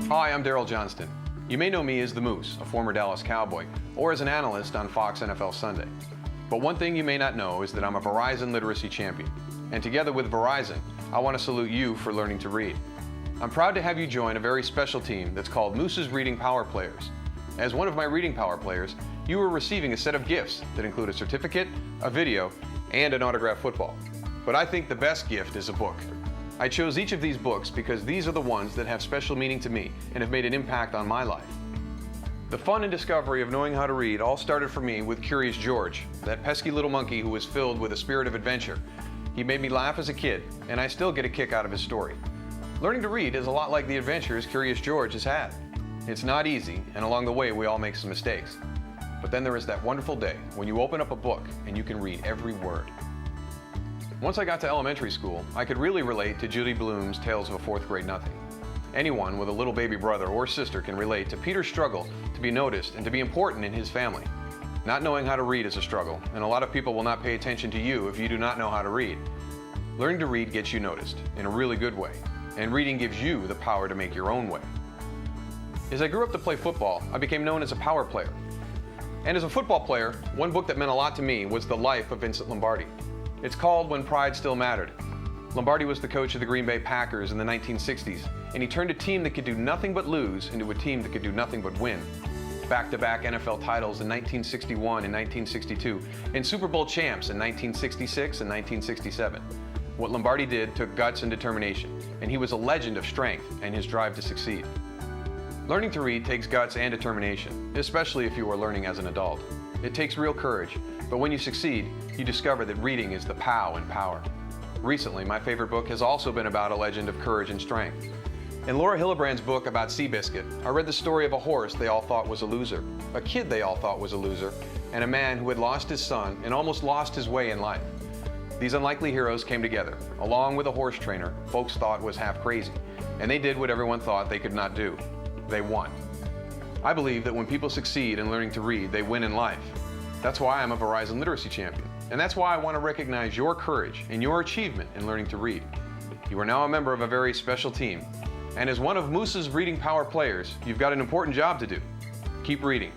Hi, I'm Daryl Johnston. You may know me as the Moose, a former Dallas Cowboy, or as an analyst on Fox NFL Sunday. But one thing you may not know is that I'm a Verizon literacy champion. And together with Verizon, I want to salute you for learning to read. I'm proud to have you join a very special team that's called Moose's Reading Power Players. As one of my Reading Power Players, you are receiving a set of gifts that include a certificate, a video, and an autographed football. But I think the best gift is a book. I chose each of these books because these are the ones that have special meaning to me and have made an impact on my life. The fun and discovery of knowing how to read all started for me with Curious George, that pesky little monkey who was filled with a spirit of adventure. He made me laugh as a kid, and I still get a kick out of his story. Learning to read is a lot like the adventures Curious George has had. It's not easy, and along the way we all make some mistakes. But then there is that wonderful day when you open up a book and you can read every word. Once I got to elementary school, I could really relate to Judy Blume's Tales of a Fourth Grade Nothing. Anyone with a little baby brother or sister can relate to Peter's struggle to be noticed and to be important in his family. Not knowing how to read is a struggle, and a lot of people will not pay attention to you if you do not know how to read. Learning to read gets you noticed in a really good way, and reading gives you the power to make your own way. As I grew up to play football, I became known as a power player. And as a football player, one book that meant a lot to me was The Life of Vincent Lombardi. It's called When Pride Still Mattered. Lombardi was the coach of the Green Bay Packers in the 1960s, and he turned a team that could do nothing but lose into a team that could do nothing but win. Back-to-back NFL titles in 1961 and 1962, and Super Bowl champs in 1966 and 1967. What Lombardi did took guts and determination, and he was a legend of strength and his drive to succeed. Learning to read takes guts and determination, especially if you are learning as an adult. It takes real courage, but when you succeed, you discover that reading is the POW in power. Recently, my favorite book has also been about a legend of courage and strength. In Laura Hillebrand's book about Seabiscuit, I read the story of a horse they all thought was a loser, a kid they all thought was a loser, and a man who had lost his son and almost lost his way in life. These unlikely heroes came together, along with a horse trainer folks thought was half crazy, and they did what everyone thought they could not do. They won. I believe that when people succeed in learning to read, they win in life. That's why I'm a Verizon literacy champion, and that's why I want to recognize your courage and your achievement in learning to read. You are now a member of a very special team, and as one of Moose's Reading Power Players, you've got an important job to do. Keep reading.